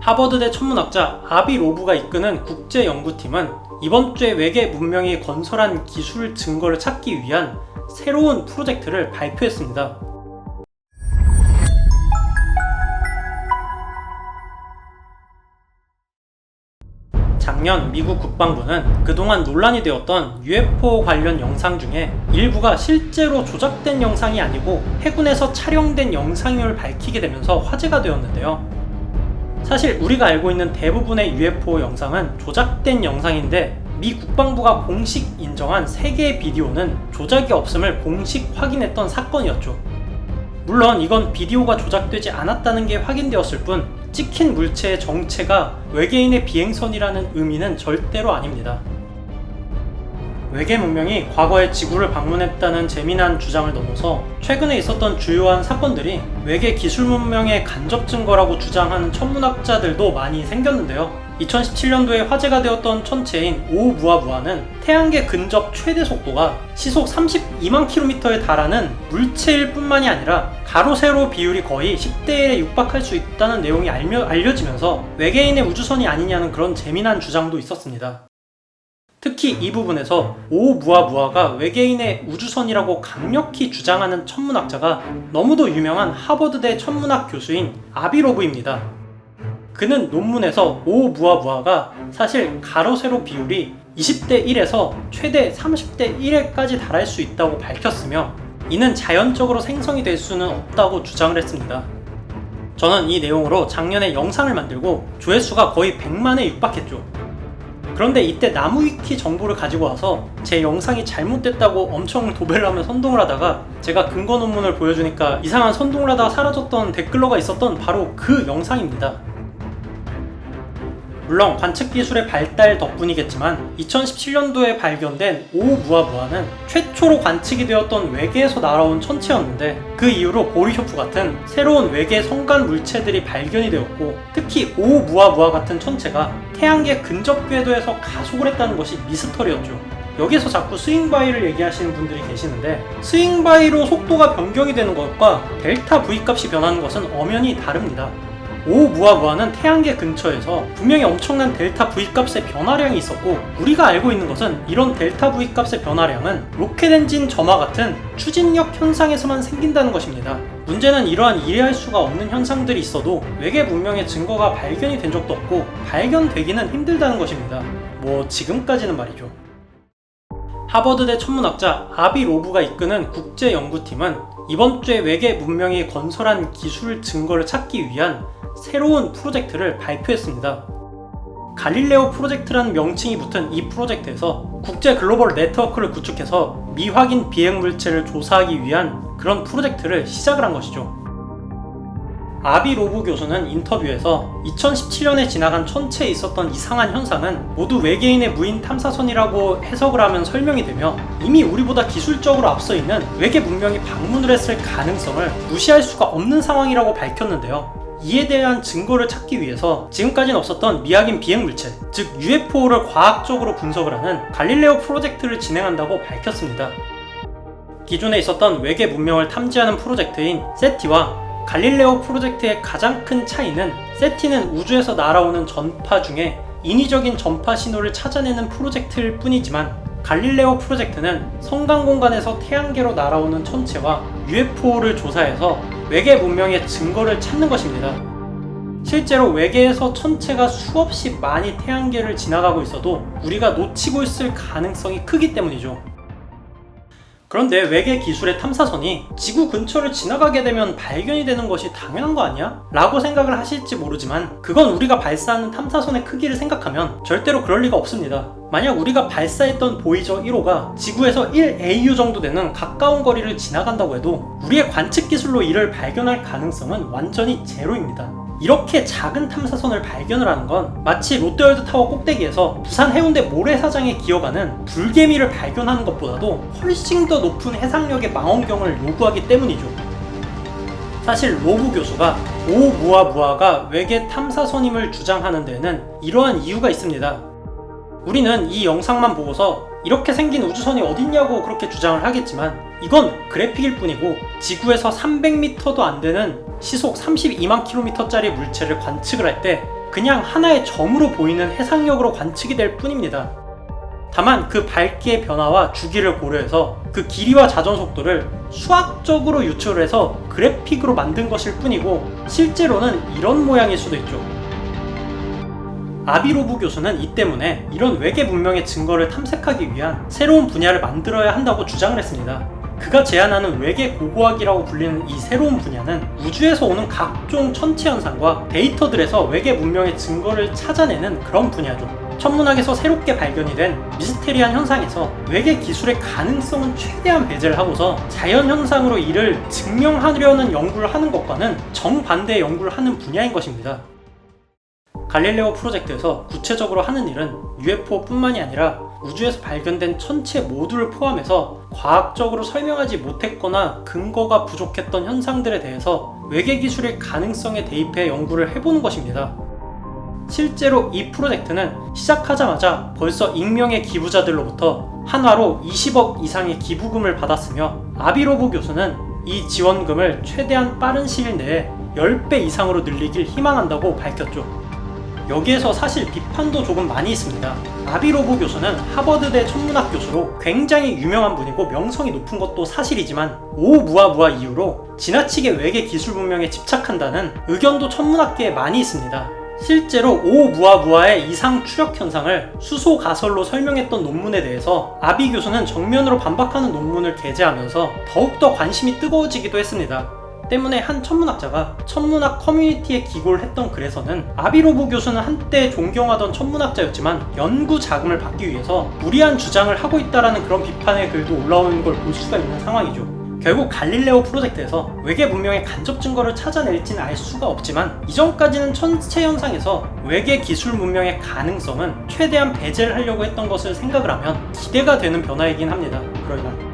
하버드대 천문학자 아비 로브가 이끄는 국제연구팀은 이번 주에 외계 문명이 건설한 기술 증거를 찾기 위한 새로운 프로젝트를 발표했습니다. 작년 미국 국방부는 그동안 논란이 되었던 UFO 관련 영상 중에 일부가 실제로 조작된 영상이 아니고 해군에서 촬영된 영상임을 밝히게 되면서 화제가 되었는데요. 사실 우리가 알고 있는 대부분의 UFO 영상은 조작된 영상인데 미 국방부가 공식 인정한 3개의 비디오는 조작이 없음을 공식 확인했던 사건이었죠. 물론 이건 비디오가 조작되지 않았다는 게 확인되었을 뿐 찍힌 물체의 정체가 외계인의 비행선이라는 의미는 절대로 아닙니다. 외계 문명이 과거에 지구를 방문했다는 재미난 주장을 넘어서 최근에 있었던 주요한 사건들이 외계 기술 문명의 간접 증거라고 주장하는 천문학자들도 많이 생겼는데요. 2017년도에 화제가 되었던 천체인 오umuam우는 태양계 근접 최대 속도가 시속 32만 km에 달하는 물체일 뿐만이 아니라 가로 세로 비율이 거의 10대 1에 육박할 수 있다는 내용이 알려지면서 외계인의 우주선이 아니냐는 그런 재미난 주장도 있었습니다. 특히 이 부분에서 오umuam우가 외계인의 우주선이라고 강력히 주장하는 천문학자가 너무도 유명한 하버드대 천문학 교수인 아비 로브입니다. 그는 논문에서 오umuam우가 사실 가로 세로 비율이 20대 1에서 최대 30대 1에까지 달할 수 있다고 밝혔으며 이는 자연적으로 생성이 될 수는 없다고 주장을 했습니다. 저는 이 내용으로 작년에 영상을 만들고 조회수가 거의 100만에 육박했죠. 그런데 이때 나무위키 정보를 가지고 와서 제 영상이 잘못됐다고 엄청 도배를 하며 선동을 하다가 제가 근거 논문을 보여주니까 이상한 선동을 하다가 사라졌던 댓글러가 있었던 바로 그 영상입니다. 물론 관측 기술의 발달 덕분이겠지만 2017년도에 발견된 오umuam우는 최초로 관측이 되었던 외계에서 날아온 천체였는데 그 이후로 보리쇼프 같은 새로운 외계 성간 물체들이 발견이 되었고 특히 오umuam우 같은 천체가 태양계 근접 궤도에서 가속을 했다는 것이 미스터리였죠. 여기서 자꾸 스윙바이를 얘기하시는 분들이 계시는데 스윙바이로 속도가 변경이 되는 것과 델타 V 값이 변하는 것은 엄연히 다릅니다. 오umuam우는 태양계 근처에서 분명히 엄청난 델타 V 값의 변화량이 있었고 우리가 알고 있는 것은 이런 델타 V 값의 변화량은 로켓 엔진 점화 같은 추진력 현상에서만 생긴다는 것입니다. 문제는 이러한 이해할 수가 없는 현상들이 있어도 외계 문명의 증거가 발견이 된 적도 없고 발견되기는 힘들다는 것입니다. 뭐 지금까지는 말이죠. 하버드대 천문학자 아비 로브가 이끄는 국제연구팀은 이번 주에 외계 문명이 건설한 기술 증거를 찾기 위한 새로운 프로젝트를 발표했습니다. 갈릴레오 프로젝트라는 명칭이 붙은 이 프로젝트에서 국제 글로벌 네트워크를 구축해서 미확인 비행 물체를 조사하기 위한 그런 프로젝트를 시작을 한 것이죠. 아비 로브 교수는 인터뷰에서 2017년에 지나간 천체에 있었던 이상한 현상은 모두 외계인의 무인 탐사선이라고 해석을 하면 설명이 되며 이미 우리보다 기술적으로 앞서 있는 외계 문명이 방문을 했을 가능성을 무시할 수가 없는 상황이라고 밝혔는데요. 이에 대한 증거를 찾기 위해서 지금까지는 없었던 미확인 비행 물체, 즉 UFO를 과학적으로 분석을 하는 갈릴레오 프로젝트를 진행한다고 밝혔습니다. 기존에 있었던 외계 문명을 탐지하는 프로젝트인 세티와 갈릴레오 프로젝트의 가장 큰 차이는 세티는 우주에서 날아오는 전파 중에 인위적인 전파 신호를 찾아내는 프로젝트일 뿐이지만 갈릴레오 프로젝트는 성간 공간에서 태양계로 날아오는 천체와 UFO를 조사해서 외계 문명의 증거를 찾는 것입니다. 실제로 외계에서 천체가 수없이 많이 태양계를 지나가고 있어도 우리가 놓치고 있을 가능성이 크기 때문이죠. 그런데 외계 기술의 탐사선이 지구 근처를 지나가게 되면 발견이 되는 것이 당연한 거 아니야? 라고 생각을 하실지 모르지만 그건 우리가 발사하는 탐사선의 크기를 생각하면 절대로 그럴 리가 없습니다. 만약 우리가 발사했던 보이저 1호가 지구에서 1AU 정도 되는 가까운 거리를 지나간다고 해도 우리의 관측 기술로 이를 발견할 가능성은 완전히 제로입니다. 이렇게 작은 탐사선을 발견을 하는 건 마치 롯데월드 타워 꼭대기에서 부산 해운대 모래사장에 기어가는 불개미를 발견하는 것보다도 훨씬 더 높은 해상력의 망원경을 요구하기 때문이죠. 사실 로브 교수가 오umuam우가 외계 탐사선임을 주장하는 데에는 이러한 이유가 있습니다. 우리는 이 영상만 보고서 이렇게 생긴 우주선이 어딨냐고 그렇게 주장을 하겠지만 이건 그래픽일 뿐이고 지구에서 300m도 안 되는 시속 32만 km짜리 물체를 관측을 할 때 그냥 하나의 점으로 보이는 해상력으로 관측이 될 뿐입니다. 다만 그 밝기의 변화와 주기를 고려해서 그 길이와 자전 속도를 수학적으로 유출해서 그래픽으로 만든 것일 뿐이고 실제로는 이런 모양일 수도 있죠. 아비로브 교수는 이 때문에 이런 외계 문명의 증거를 탐색하기 위한 새로운 분야를 만들어야 한다고 주장을 했습니다. 그가 제안하는 외계 고고학이라고 불리는 이 새로운 분야는 우주에서 오는 각종 천체 현상과 데이터들에서 외계 문명의 증거를 찾아내는 그런 분야죠. 천문학에서 새롭게 발견이 된 미스테리한 현상에서 외계 기술의 가능성은 최대한 배제를 하고서 자연 현상으로 이를 증명하려는 연구를 하는 것과는 정반대의 연구를 하는 분야인 것입니다. 갈릴레오 프로젝트에서 구체적으로 하는 일은 UFO뿐만이 아니라 우주에서 발견된 천체 모두를 포함해서 과학적으로 설명하지 못했거나 근거가 부족했던 현상들에 대해서 외계 기술의 가능성에 대입해 연구를 해보는 것입니다. 실제로 이 프로젝트는 시작하자마자 벌써 익명의 기부자들로부터 한화로 20억 이상의 기부금을 받았으며 아비로브 교수는 이 지원금을 최대한 빠른 시일 내에 10배 이상으로 늘리길 희망한다고 밝혔죠. 여기에서 사실 비판도 조금 많이 있습니다. 아비로브 교수는 하버드대 천문학 교수로 굉장히 유명한 분이고 명성이 높은 것도 사실이지만 오umuamua 이후로 지나치게 외계 기술 문명에 집착한다는 의견도 천문학계에 많이 있습니다. 실제로 오umuamua의 이상 추력 현상을 수소 가설로 설명했던 논문에 대해서 아비 교수는 정면으로 반박하는 논문을 게재하면서 더욱더 관심이 뜨거워지기도 했습니다. 때문에 한 천문학자가 천문학 커뮤니티에 기고를 했던 글에서는 아비로브 교수는 한때 존경하던 천문학자였지만 연구 자금을 받기 위해서 무리한 주장을 하고 있다라는 그런 비판의 글도 올라오는 걸 볼 수가 있는 상황이죠. 결국 갈릴레오 프로젝트에서 외계 문명의 간접 증거를 찾아낼지는 알 수가 없지만 이전까지는 천체 현상에서 외계 기술 문명의 가능성은 최대한 배제를 하려고 했던 것을 생각을 하면 기대가 되는 변화이긴 합니다. 그러나